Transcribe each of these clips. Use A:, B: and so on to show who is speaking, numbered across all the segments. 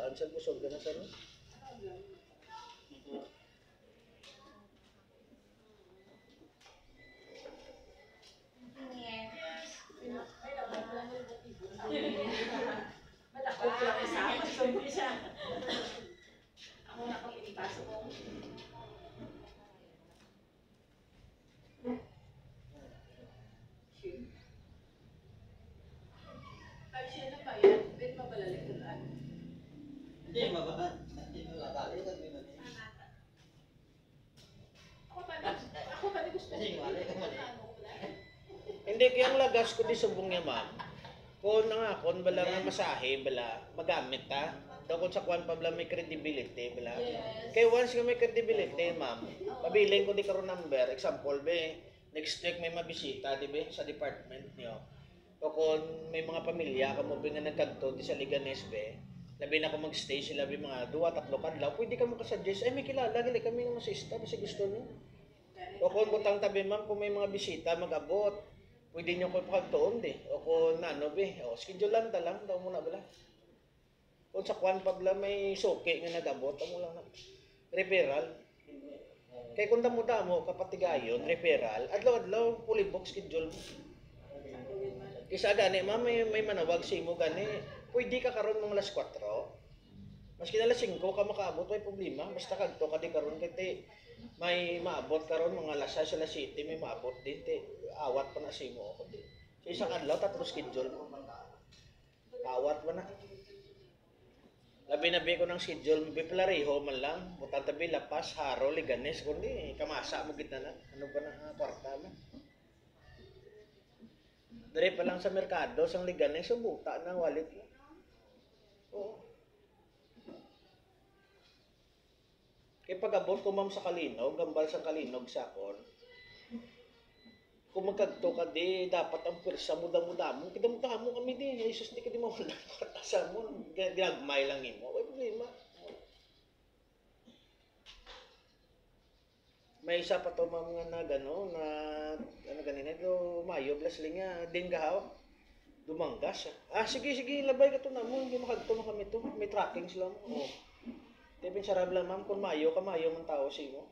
A: saan sir kusog na sir?
B: Madakot lang kasama, sumpi siya. Ako na pag pinipasok ko. Pag siya na ba yan, pwede mabalalik ko lang.
C: Hindi, mababa. Hindi mo latali.
B: Ako pa gusto ko.
A: Hindi kayang lagas ko di subong niya ma'am. Kung nga, kung bala nga masahe, bala, magamit ta. Daw kung sa kwan pa bala may credibility, bala. Kaya once nga may credibility, ma'am, pabiling ko di karon number. Example, be, next week may mabisita, di ba, sa department niyo. O kung may mga pamilya, kamo ba nga nagkagto di sa Liganes, be, labi na ko magstay sila, be, mga 2-3 kadlaw, pwede ka makasuggest, ay may kilala, gali kami ng masista, kasi gusto niyo. O kung butang tabi, ma'am, kung may mga bisita, mag-abot. Pwede nyo ko pagtuon di. O kung ano be, o schedule lang talang, daw muna bala. Kung sa kwan pa bala may suki nga nag-abot, mo lang na. Referral. Kaya kung damo-damo, kapatigayon, referral, adlaw-adlaw, fully book schedule mo. Isa gani, ma'am, may manawag si mo gani, pwede ka karon mga alas 4. Maski na alas 5 ka makaabot, may problema. Basta kagto ka di karon kay may maabot karon mga alas 6 alas 7 may maabot din te awat pa na simo ako din sa isang adlaw tatlo schedule mo awat pa na labi na bi ko ng schedule mo biplareho man lang butang tabi lapas haro Liganes kundi kamasa mo kita na ano pa na kwarta mo dire pa lang sa merkado sang Liganes subuta na wallet mo oo. Kaya pag-abot ko ma'am sa Kalinog, gambal sa Kalinog sa akon, kung magkagto ka di, dapat ang pwersa muda-muda mo. Kita-muda mo kami di, Jesus di ka di mawala sa mo, ginagmay lang mo. May problema. May isa pa to ma'am nga na gano, na ano ganina, do Mayo, Blasling nga, din gahaw. Dumanggas. Sige, labay ka to na mo, hindi makagto mo kami to. May tracking sila mo. Oh. Tipin sarap lang ma'am, kung mayo ka, mayo man tao si mo.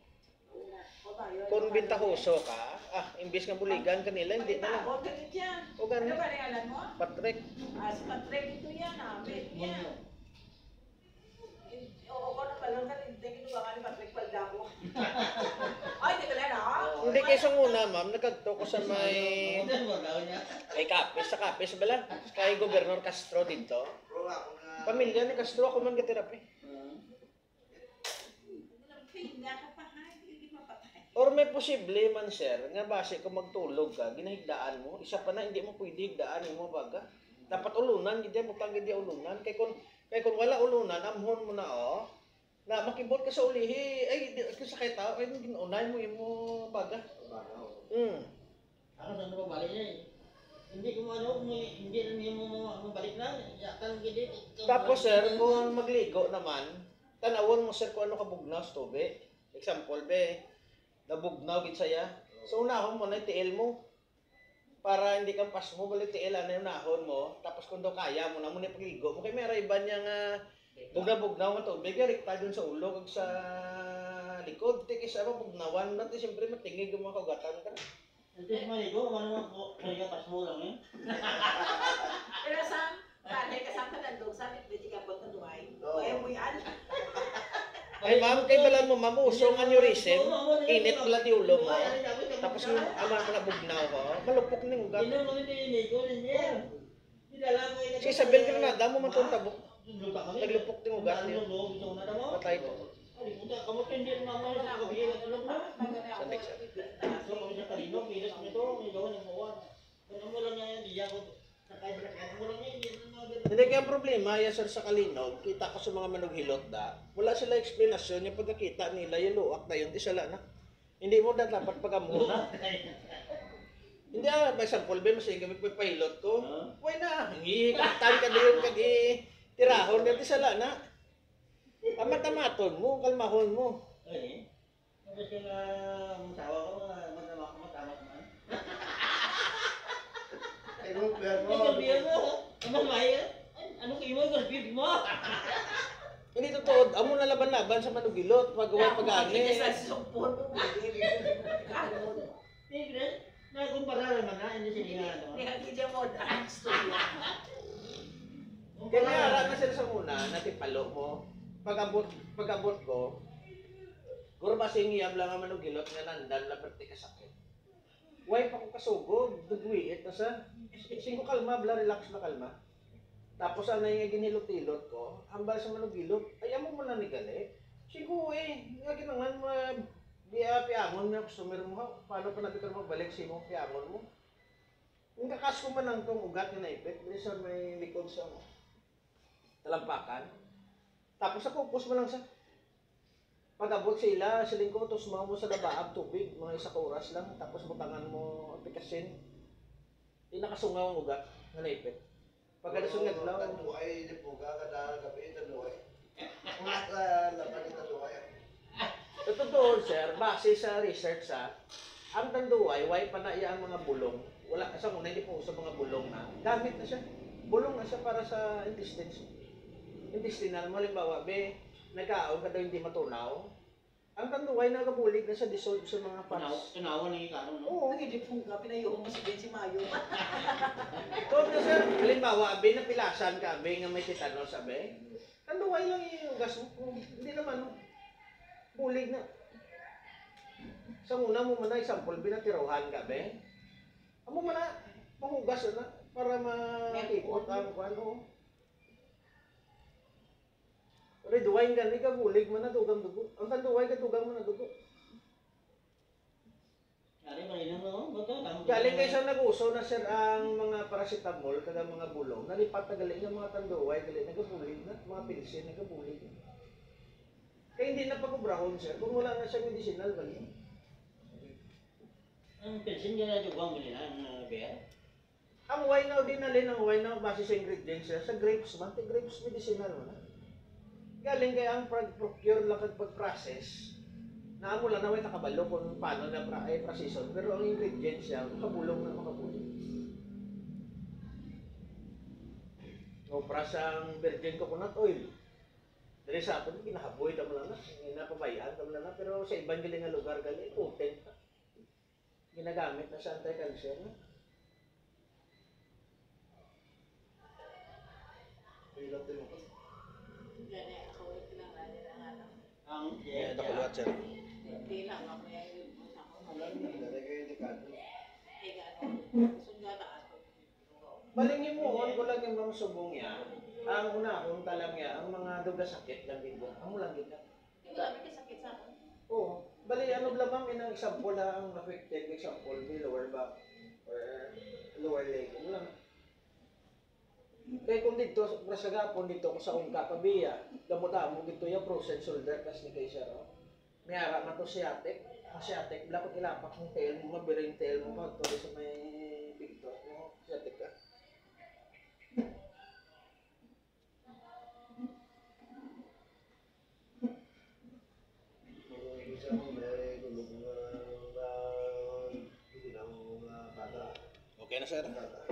A: Kung bintahoso ka, imbis nga buligan kanila, hindi na lang. O gano'n.
B: Ano ba ringalan mo?
A: Patrick.
B: Si Patrick ito yan, mate niya. Oo, ko na pala ka, hindi kinuha ka ni Patrick Paldamo. Ay, hindi ka na na?
A: Hindi kaysa muna ma'am, nagkagto ko sa may... Kay Kapis, sa Kapis bala. Kay Gobernador Castro dito. Pamilya ni Castro, ako man katerapi. Or may posible man sir, nga base kung magtulog ka, ginahigdaan mo, isa pa na hindi mo pwede higdaan mo baga. Dapat ulunan, hindi mo tanggi di ulunan. Kaya kung wala ulunan, amhon mo na na makibot ka sa ulihi, ay kung sakit ay unay mo yung baga.
C: Ano saan na balik niya eh? Hindi ko hindi mo mabalik na, yakan gini.
A: Tapos sir, kung magligo naman, tanawon mo sir kung ano kabugnaw sa tubig. Example be, nabugnaw gid saya. So unahon mo na tiil mo. Para hindi kang pas mo balik tiil ano yung nahon mo. Tapos kung do kaya mo na mo ni pagligo mo kay may iban niya nga bugnaw nga tubig rekta dun sa ulo ug sa likod ti kay sa bugnawan natin siyempre matingig yung mga kagatan ka.
C: Hindi maligo, ano mo kaya pas mo lang eh.
B: Pero Sam, kanay kasama nandun sa hindi ka punta duway. Kaya mo yan.
A: Ay ma'am, kay balan mo ma'am, usong aneurysm, init pala di ulo mo. Tapos yung ama na bugnaw ko, malupok ning ugat.
C: Hindi mo niligo niya. Didala mo
A: Si Isabel Granada mo man tong tabok. Naglupok ning ugat niya. Patay to.
C: Kamu hindi naman sa gabi na tulog na.
A: Sa next.
C: So kami sa Kalinog, bilas nito, may gawa ng buwan. Kung mo lang niya diya ko mo lang niya.
A: Hindi kaya problema, ya sir sa Kalinog, kita ko sa mga manughilot da, wala sila explanation yung pagkakita nila, yung luwak na yun, di sila na. Hindi mo na dapat pagkamuna. Hindi may sampol ba, masaya kami pahilot ko. Why na, hihikatan ka doon, tirahon, di sila na. Tamat-tamaton mo, kalmahon mo.
C: Ay, tapos yung masawa ko, matamat man.
A: Ay, mo,
C: Ay, gabi mo. Ano ba yan? Anong imo? Gabi mo.
A: Hindi totoo, amo na laban-laban sa manugilot, pagawa pag-ani.
B: Sa sumpon mo, kanon.
C: Nakumpara naman na, hindi siya ano.
B: Nakakidya mo, ang studio.
A: Kaya may ara na sila sa una, natipalo mo. Pag-abot ko, guro ba singiyam lang ang manugilot nga nandan na perti kasakit. Way pa ko kasugod, dugwiit na sa. Singko kalma, bla relax na kalma. Tapos ano yung ginilot-ilot ko, hambal sa manugilot, ay amo mo na ni gali. Singko nga ginangan mo, di piamon na customer mo, paano pa natin ka magbalik sa imong piamon mo. Yung kakas ko man lang itong ugat na naipit, minsan may likod sa talampakan. Tapos ako, upos mo lang sa pag-abot sila, siling ko, tapos mo sa labaab tubig, mga isa ka oras lang, tapos butangan mo apikasin. Di nakasungaw ang ugat na naipit. Pagkadasungat lang.
D: Tanduay, di po ka kada gabi, tanduay. Mga laban ni tanduay.
A: Sa totoo, sir, base sa research ang tanduay, way pa na iya ang mga bulong. Wala, sa muna, hindi po sa mga bulong na. Gamit na siya. Bulong na siya para sa intestines. Intestinal mo, halimbawa, nagkaon ka daw hindi matunaw. Ang tanduay nagabulig na siya dissolve sa mga fats.
C: Tunawan ng ikano, no?
A: Oo.
B: Hindi po nga, pinayuho mo si Bensi Mayo.
A: So, na sir, halimbawa, napilasan ka, nga may tetanos, tanduay lang yung gas mo. Hindi naman, no? Bulig na. Sa muna mo man na example, binatiruhan ka, amo man na, mahugas na, para makikot ang ano. Reduwain ka, ni ka bulig man na dugang dugo. Ang tanduay ka dugang man na dugo.
C: Kali malinang no?
A: Galing kayo sa nag-uso na sir ang mga paracetamol, kada mga bulong, nalipat na galing ng mga tanduay, galing nagabulig na, mga pilsin, nagabulig na. Kaya hindi na pag-ubrahon sir, kung wala na siyang medicinal, bali.
C: Ang pensin nga na jugwang nila, ang beer.
A: Ang wine now dinalin ng wine now base sa ingredients sir, sa grapes man, grapes medicinal man. Galing kaya ang procure lang kag pag-process. Naamo lang na may nakabalo kung paano na procession, pero ang ingredients siya, makabulong na makabulong. O prasang virgin coconut oil. Dali sa atin, kinahaboy tamo lang na, napabayaan tamo lang na, pero sa ibang galing nga lugar galing, potent na. Ginagamit na sa anti-cancer na.
D: Pilot din mo.
B: Gani, ako pinangalan nila nga lang.
C: Ang
A: Yeah, nakulat sir.
B: Hindi lang, mamaya yun mo sa ako.
D: Dari kayo ni Kato.
B: Eh, gano'n. Sundata ako.
A: Balingin mo, ko lang yung mga subong niya. Ang una, kung talang niya, ang mga duga sakit lang dito. Ang lang dito.
B: Hindi ko lang sakit sa ako.
A: Oo. Bali, ano lamang, inang example na ang affected, example, may lower back or lower leg. Ano lang. Kaya kung dito, sa gapon dito, kung sa ungka pabiya, gamot-amo dito yung frozen shoulder, kas ni kay sir. May harap na to sciatic. Ang sciatic, bila ko ilapak ng tail mo, mabiring tail mo, pagtuloy sa may pigto. No? Sciatic ka.
D: Isang may gulong na bata.
A: Okay na sir.
D: Bata.